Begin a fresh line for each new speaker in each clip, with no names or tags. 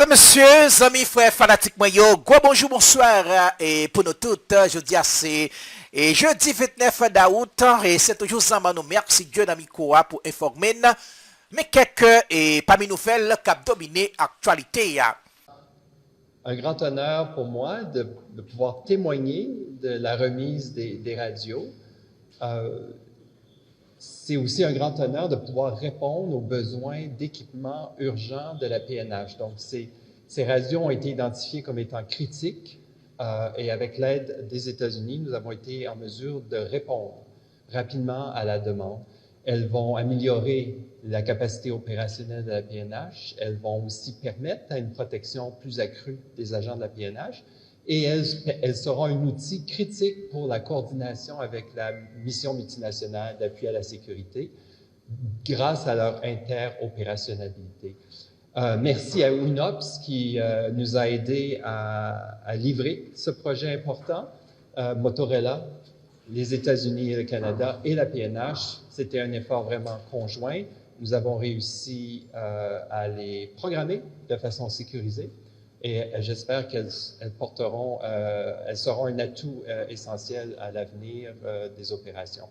Mesdames, messieurs, amis, frères, fanatiques, moi, yo, gros bonjour, bonsoir, et pour nous toutes, je dis assez, et jeudi 29 d'août, et c'est toujours ça, nous merci Dieu, d'ami Koa, pour informer, mais quelques, et parmi nous, fait le cap dominé actualité,
Un grand honneur pour moi de pouvoir témoigner de la remise des radios. C'est aussi un grand honneur de pouvoir répondre aux besoins d'équipement urgent de la PNH. Donc, ces radios ont été identifiées comme étant critiques et avec l'aide des États-Unis, nous avons été en mesure de répondre rapidement à la demande. Elles vont améliorer la capacité opérationnelle de la PNH. Elles vont aussi permettre à une protection plus accrue des agents de la PNH. Et elles seront un outil critique pour la coordination avec la mission multinationale d'appui à la sécurité grâce à leur interopérationnalité. Merci à UNOPS qui nous a aidés à livrer ce projet important. Motorola, les États-Unis et le Canada et la PNH, c'était un effort vraiment conjoint. Nous avons réussi à les programmer de façon sécurisée. Et j'espère qu'elles seront un atout essentiel à l'avenir des opérations.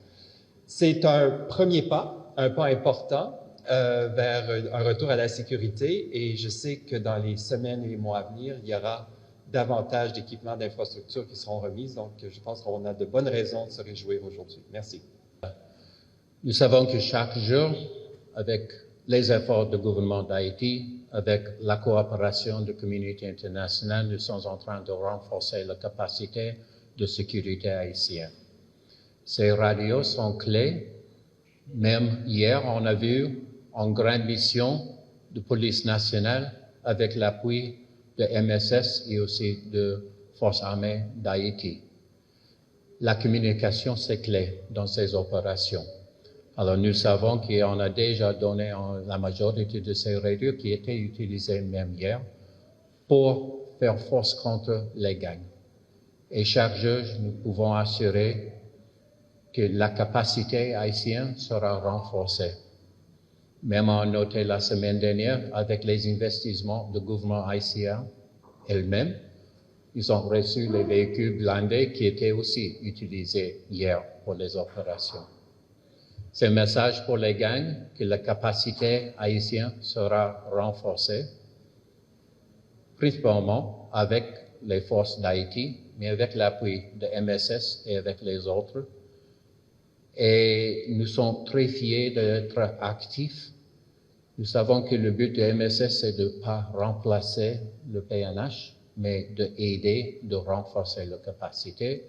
C'est un premier pas, un pas important vers un retour à la sécurité et je sais que dans les semaines et les mois à venir, il y aura davantage d'équipements d'infrastructure qui seront remises. Donc, je pense qu'on a de bonnes raisons de se réjouir aujourd'hui. Merci.
Nous savons que chaque jour, avec les efforts du gouvernement d'Haïti, avec la coopération de la communauté internationale, nous sommes en train de renforcer la capacité de sécurité haïtienne. Ces radios sont clés. Même hier, on a vu une grande mission de police nationale avec l'appui de MSS et aussi de Forces armées d'Haïti. La communication, c'est clé dans ces opérations. Alors, nous savons qu'on a déjà donné la majorité de ces radios qui étaient utilisées même hier pour faire force contre les gangs. Et chaque jour, nous pouvons assurer que la capacité haïtienne sera renforcée. Même on a noté la semaine dernière, avec les investissements du gouvernement haïtien elle-même, ils ont reçu les véhicules blindés qui étaient aussi utilisés hier pour les opérations. C'est un message pour les gangs que la capacité haïtienne sera renforcée, principalement avec les forces d'Haïti, mais avec l'appui de MSS et avec les autres. Et nous sommes très fiers d'être actifs. Nous savons que le but de MSS, c'est de ne pas remplacer le PNH, mais d'aider, de renforcer la capacité,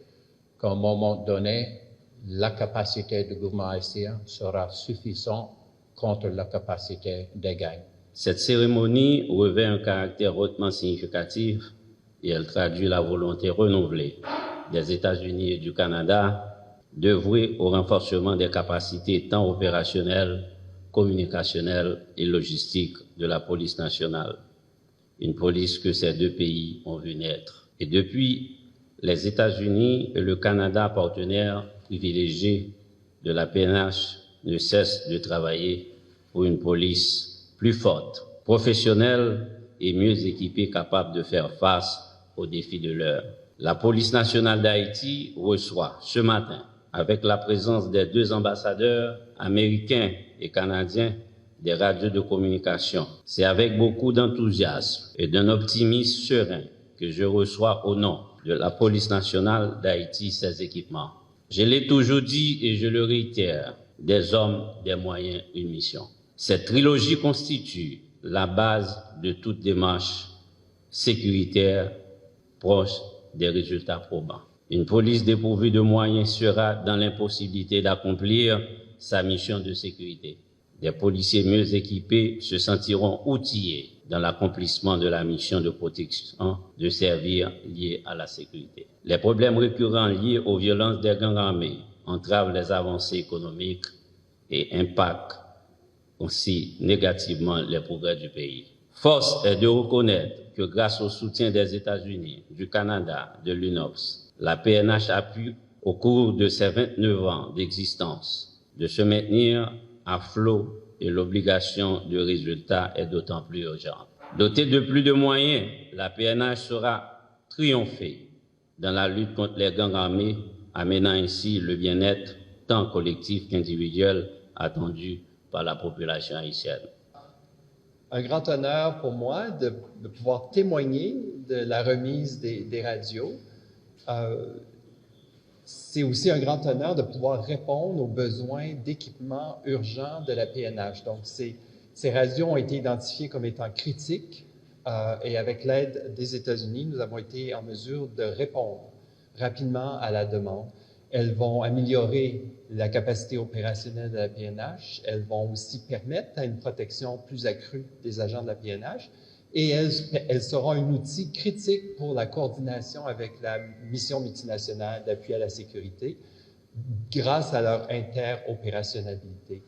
qu'à un moment donné, la capacité du gouvernement haïtien sera suffisante contre la capacité des gangs.
Cette cérémonie revêt un caractère hautement significatif et elle traduit la volonté renouvelée des États-Unis et du Canada d'œuvrer au renforcement des capacités tant opérationnelles, communicationnelles et logistiques de la police nationale. Une police que ces deux pays ont vu naître. Et depuis, les États-Unis et le Canada, partenaires privilégiés de la PNH, ne cessent de travailler pour une police plus forte, professionnelle et mieux équipée, capable de faire face aux défis de l'heure. La police nationale d'Haïti reçoit ce matin, avec la présence des deux ambassadeurs américains et canadiens, des radios de communication. C'est avec beaucoup d'enthousiasme et d'un optimisme serein que je reçois au nom de la police nationale d'Haïti ces équipements. Je l'ai toujours dit et je le réitère, des hommes, des moyens, une mission. Cette trilogie constitue la base de toute démarche sécuritaire proche des résultats probants. Une police dépourvue de moyens sera dans l'impossibilité d'accomplir sa mission de sécurité. Des policiers mieux équipés se sentiront outillés dans l'accomplissement de la mission de protection de servir liée à la sécurité. Les problèmes récurrents liés aux violences des gangs armés entravent les avancées économiques et impactent aussi négativement les progrès du pays. Force est de reconnaître que grâce au soutien des États-Unis, du Canada, de l'UNOPS, la PNH a pu, au cours de ses 29 ans d'existence, de se maintenir à flot et l'obligation de résultat est d'autant plus urgente. Dotée de plus de moyens, la PNH saura triompher dans la lutte contre les gangs armés, amenant ainsi le bien-être tant collectif qu'individuel attendu par la population haïtienne.
Un grand honneur pour moi de pouvoir témoigner de la remise des radios. C'est aussi un grand honneur de pouvoir répondre aux besoins d'équipement urgent de la PNH. Donc, ces radios ont été identifiées comme étant critiques et avec l'aide des États-Unis, nous avons été en mesure de répondre rapidement à la demande. Elles vont améliorer la capacité opérationnelle de la PNH. Elles vont aussi permettre à une protection plus accrue des agents de la PNH. Et elles seront un outil critique pour la coordination avec la mission multinationale d'appui à la sécurité grâce à leur interopérationnalité.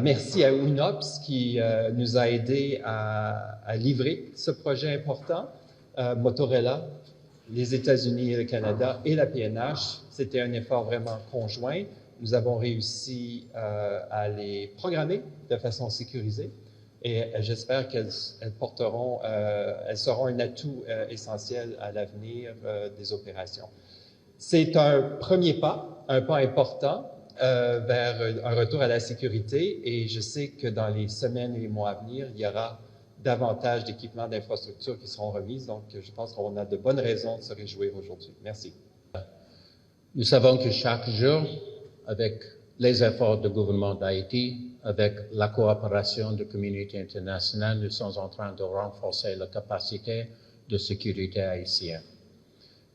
Merci à UNOPS qui nous a aidés à livrer ce projet important. Motorola, les États-Unis et le Canada et la PNH, c'était un effort vraiment conjoint. Nous avons réussi à les programmer de façon sécurisée et j'espère qu'elles seront un atout essentiel à l'avenir des opérations. C'est un premier pas, un pas important vers un retour à la sécurité et je sais que dans les semaines et les mois à venir, il y aura davantage d'équipements d'infrastructures qui seront remises. Donc, je pense qu'on a de bonnes raisons de se réjouir aujourd'hui. Merci.
Nous savons que chaque jour, avec les efforts du gouvernement d'Haïti, avec la coopération de la communauté internationale, nous sommes en train de renforcer la capacité de sécurité haïtienne.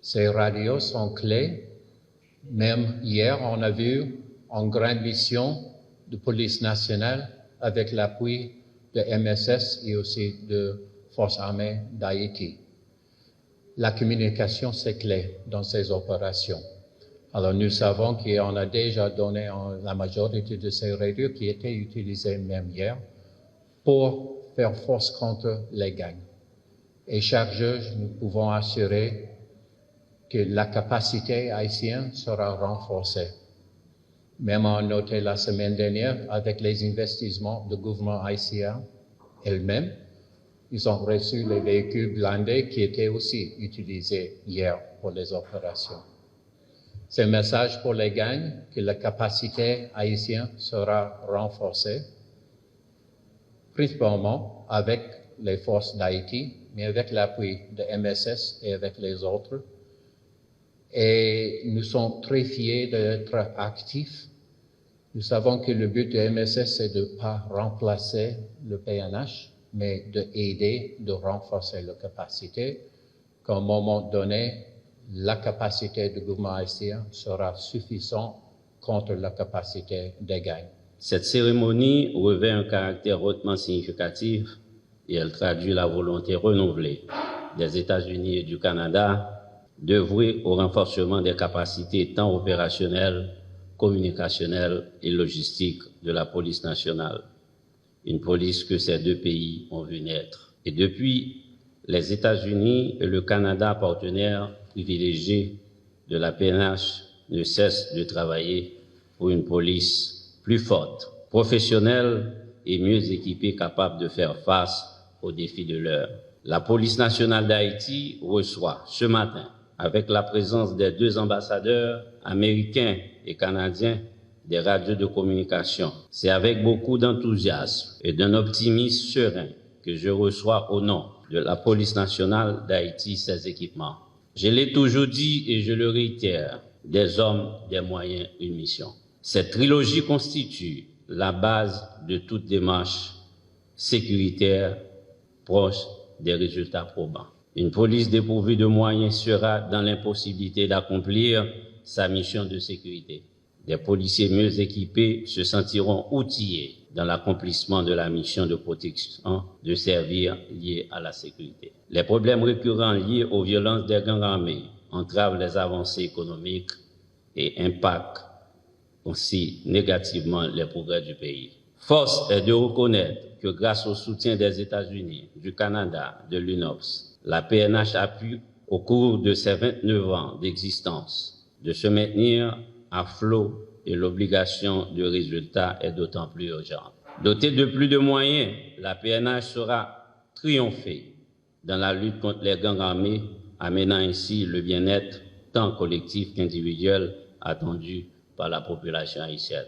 Ces radios sont clés. Même hier, on a vu une grande mission de police nationale avec l'appui de MSS et aussi de Forces armées d'Haïti. La communication, c'est clé dans ces opérations. Alors, nous savons qu'on a déjà donné la majorité de ces radios qui étaient utilisées même hier pour faire force contre les gangs. Et chaque jour, nous pouvons assurer que la capacité haïtienne sera renforcée. Même on a noté la semaine dernière, avec les investissements du gouvernement haïtien elle-même, ils ont reçu les véhicules blindés qui étaient aussi utilisés hier pour les opérations. C'est un message pour les gangs que la capacité haïtienne sera renforcée, principalement avec les forces d'Haïti, mais avec l'appui de MSS et avec les autres. Et nous sommes très fiers d'être actifs. Nous savons que le but de MSS, c'est de ne pas remplacer le PNH, mais d'aider, de renforcer la capacité, qu'à un moment donné, la capacité du gouvernement haïtien sera suffisante contre la capacité des gangs.
Cette cérémonie revêt un caractère hautement significatif et elle traduit la volonté renouvelée des États-Unis et du Canada d'œuvrer au renforcement des capacités tant opérationnelles, communicationnelles et logistiques de la police nationale. Une police que ces deux pays ont vu naître. Et depuis, les États-Unis et le Canada, partenaires privilégiés de la PNH, ne cessent de travailler pour une police plus forte, professionnelle et mieux équipée, capable de faire face aux défis de l'heure. La police nationale d'Haïti reçoit ce matin, avec la présence des deux ambassadeurs américains et canadiens, des radios de communication. C'est avec beaucoup d'enthousiasme et d'un optimisme serein que je reçois au nom de la police nationale d'Haïti ces équipements. Je l'ai toujours dit et je le réitère, des hommes, des moyens, une mission. Cette trilogie constitue la base de toute démarche sécuritaire proche des résultats probants. Une police dépourvue de moyens sera dans l'impossibilité d'accomplir sa mission de sécurité. Des policiers mieux équipés se sentiront outillés dans l'accomplissement de la mission de protection de servir liée à la sécurité. Les problèmes récurrents liés aux violences des gangs armés entravent les avancées économiques et impactent aussi négativement les progrès du pays. Force est de reconnaître que grâce au soutien des États-Unis, du Canada, de l'UNOPS, la PNH a pu, au cours de ses 29 ans d'existence, de se maintenir à flot et l'obligation de résultat est d'autant plus urgente. Dotée de plus de moyens, la PNH saura triompher dans la lutte contre les gangs armés, amenant ainsi le bien-être tant collectif qu'individuel attendu par la population haïtienne.